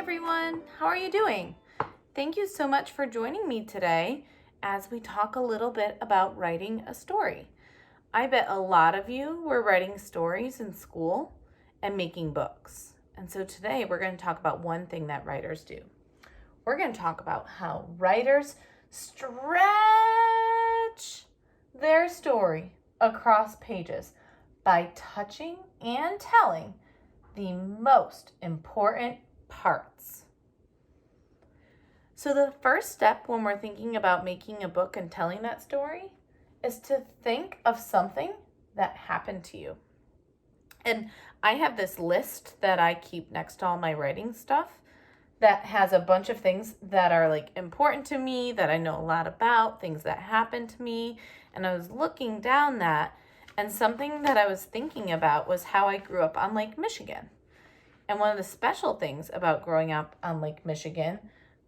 everyone. How are you doing? Thank you so much for joining me today as we talk a little bit about writing a story. I bet a lot of you were writing stories in school and making books. And so today we're going to talk about one thing that writers do. We're going to talk about how writers stretch their story across pages by touching and telling the most important parts. So the first step when we're thinking about making a book and telling that story is to think of something that happened to you. And I have this list that I keep next to all my writing stuff that has a bunch of things that are like important to me, that I know a lot about, things that happened to me. And I was looking down that, and something that I was thinking about was how I grew up on Lake Michigan. And one of the special things about growing up on Lake Michigan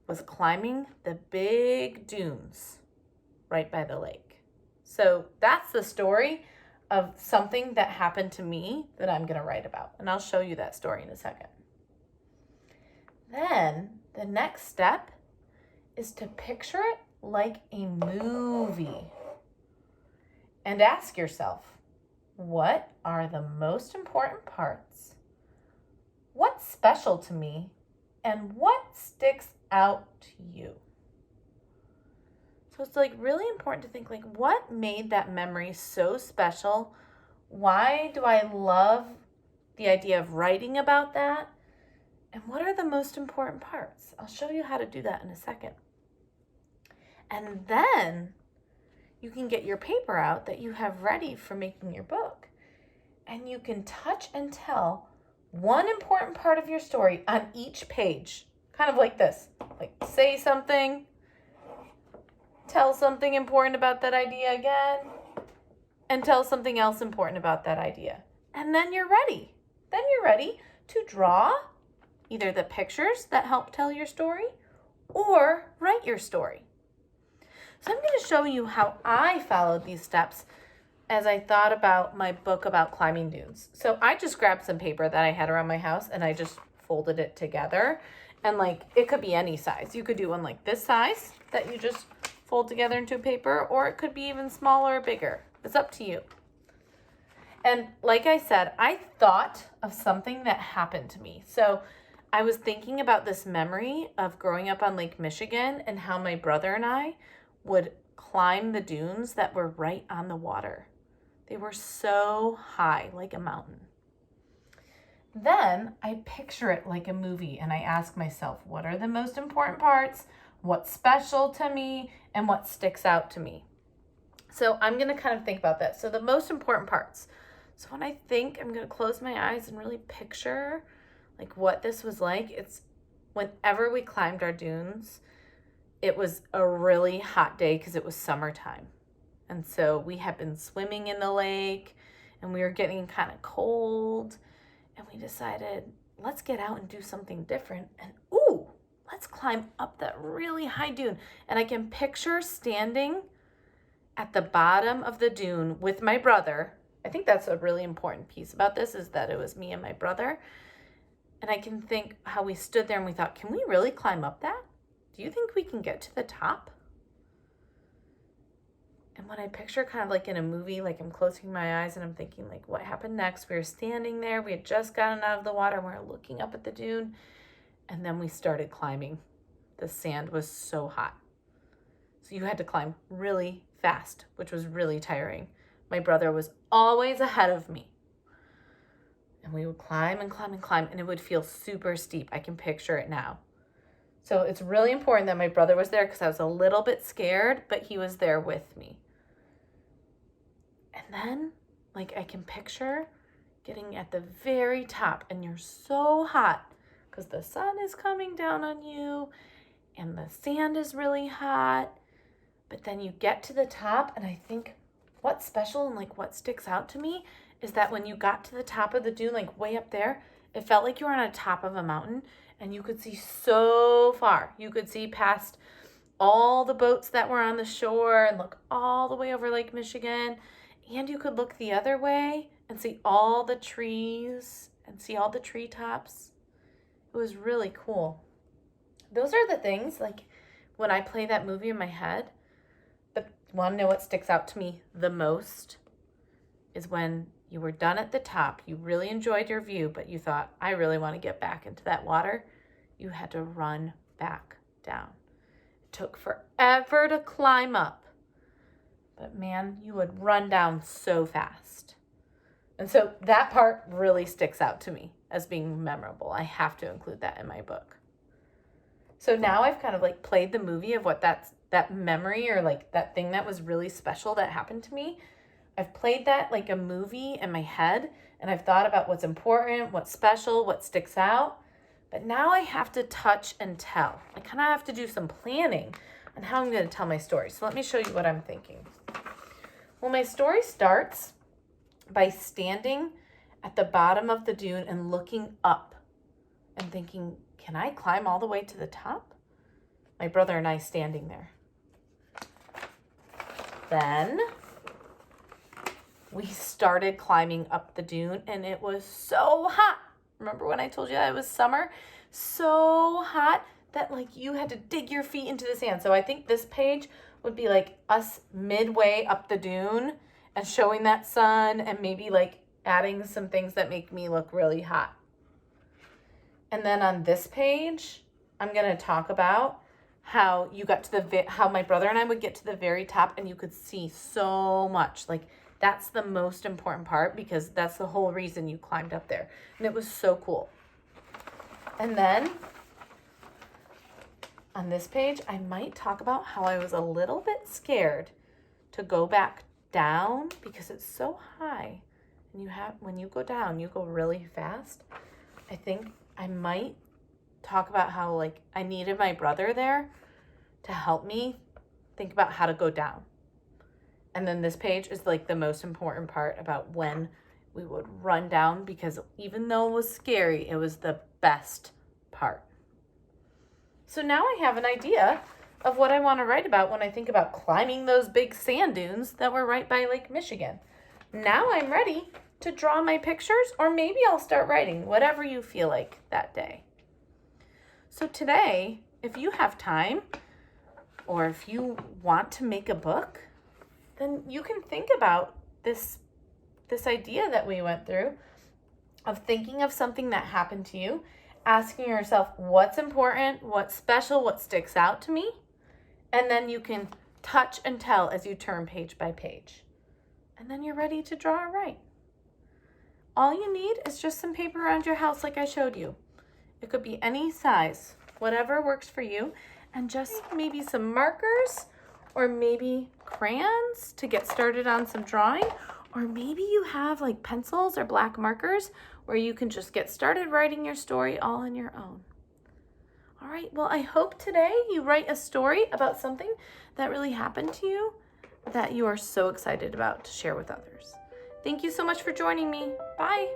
was climbing the big dunes right by the lake. So that's the story of something that happened to me that I'm going to write about. And I'll show you that story in a second. Then the next step is to picture it like a movie. And ask yourself, what are the most important parts? What's special to me? And what sticks out to you? So it's like really important to think like, what made that memory so special? Why do I love the idea of writing about that? And what are the most important parts? I'll show you how to do that in a second. And then you can get your paper out that you have ready for making your book. And you can touch and tell one important part of your story on each page. Kind of like this. Like say something, tell something important about that idea again, and tell something else important about that idea. And then you're ready. Then you're ready to draw either the pictures that help tell your story or write your story. So I'm going to show you how I followed these steps as I thought about my book about climbing dunes. So I just grabbed some paper that I had around my house and I just folded it together. And like, it could be any size. You could do one like this size that you just fold together into paper, or it could be even smaller or bigger. It's up to you. And like I said, I thought of something that happened to me. So I was thinking about this memory of growing up on Lake Michigan and how my brother and I would climb the dunes that were right on the water. They were so high, like a mountain. Then I picture it like a movie and I ask myself, what are the most important parts? What's special to me? And what sticks out to me? So I'm going to kind of think about that. So the most important parts. So when I think, I'm going to close my eyes and really picture like what this was like. It's whenever we climbed our dunes, it was a really hot day because it was summertime. And so we had been swimming in the lake and we were getting kind of cold. And we decided, let's get out and do something different. And let's climb up that really high dune. And I can picture standing at the bottom of the dune with my brother. I think that's a really important piece about this, is that it was me and my brother. And I can think how we stood there and we thought, can we really climb up that? Do you think we can get to the top? And when I picture kind of like in a movie, like I'm closing my eyes and I'm thinking like, what happened next? We were standing there. We had just gotten out of the water and we were looking up at the dune. And then we started climbing. The sand was so hot. So you had to climb really fast, which was really tiring. My brother was always ahead of me. And we would climb and climb and climb, and it would feel super steep. I can picture it now. So it's really important that my brother was there because I was a little bit scared, but he was there with me. And then, like, I can picture getting at the very top, and you're so hot because the sun is coming down on you and the sand is really hot. But then you get to the top, and I think what's special and like what sticks out to me is that when you got to the top of the dune, like way up there, it felt like you were on the top of a mountain and you could see so far. You could see past all the boats that were on the shore and look all the way over Lake Michigan. And you could look the other way and see all the trees and see all the treetops. It was really cool. those are the things, like when I play that movie in my head, but want to know what sticks out to me the most is when you were done at the top. You really enjoyed your view, but you thought, I really want to get back into that water. You had to run back down. It took forever to climb up, but man, you would run down so fast. And so that part really sticks out to me as being memorable. I have to include that in my book. So now I've kind of like played the movie of what that memory or like that thing that was really special that happened to me. I've played that like a movie in my head, and I've thought about what's important, what's special, what sticks out. But now I have to touch and tell. I kind of have to do some planning on how I'm going to tell my story. So let me show you what I'm thinking. Well, my story starts by standing at the bottom of the dune and looking up and thinking, can I climb all the way to the top? My brother and I standing there. Then we started climbing up the dune, and it was so hot. Remember when I told you that it was summer? So hot that like you had to dig your feet into the sand. So I think this page would be like us midway up the dune and showing that sun and maybe like adding some things that make me look really hot. And then on this page, I'm going to talk about how you got to how my brother and I would get to the very top and you could see so much. Like that's the most important part because that's the whole reason you climbed up there. And it was so cool. And then on this page, I might talk about how I was a little bit scared to go back down because it's so high. And when you go down, you go really fast. I think I might talk about how like I needed my brother there to help me think about how to go down. And then this page is like the most important part about when we would run down because even though it was scary, it was the best part. So now I have an idea of what I want to write about when I think about climbing those big sand dunes that were right by Lake Michigan. Now I'm ready to draw my pictures, or maybe I'll start writing, whatever you feel like that day. So today, if you have time, or if you want to make a book, then you can think about this idea that we went through of thinking of something that happened to you, asking yourself what's important, what's special, what sticks out to me, and then you can touch and tell as you turn page by page. And then you're ready to draw or write. All you need is just some paper around your house like I showed you. It could be any size, whatever works for you, and just maybe some markers or maybe crayons to get started on some drawing, or maybe you have like pencils or black markers where you can just get started writing your story all on your own. All right, well, I hope today you write a story about something that really happened to you that you are so excited about to share with others. Thank you so much for joining me. Bye.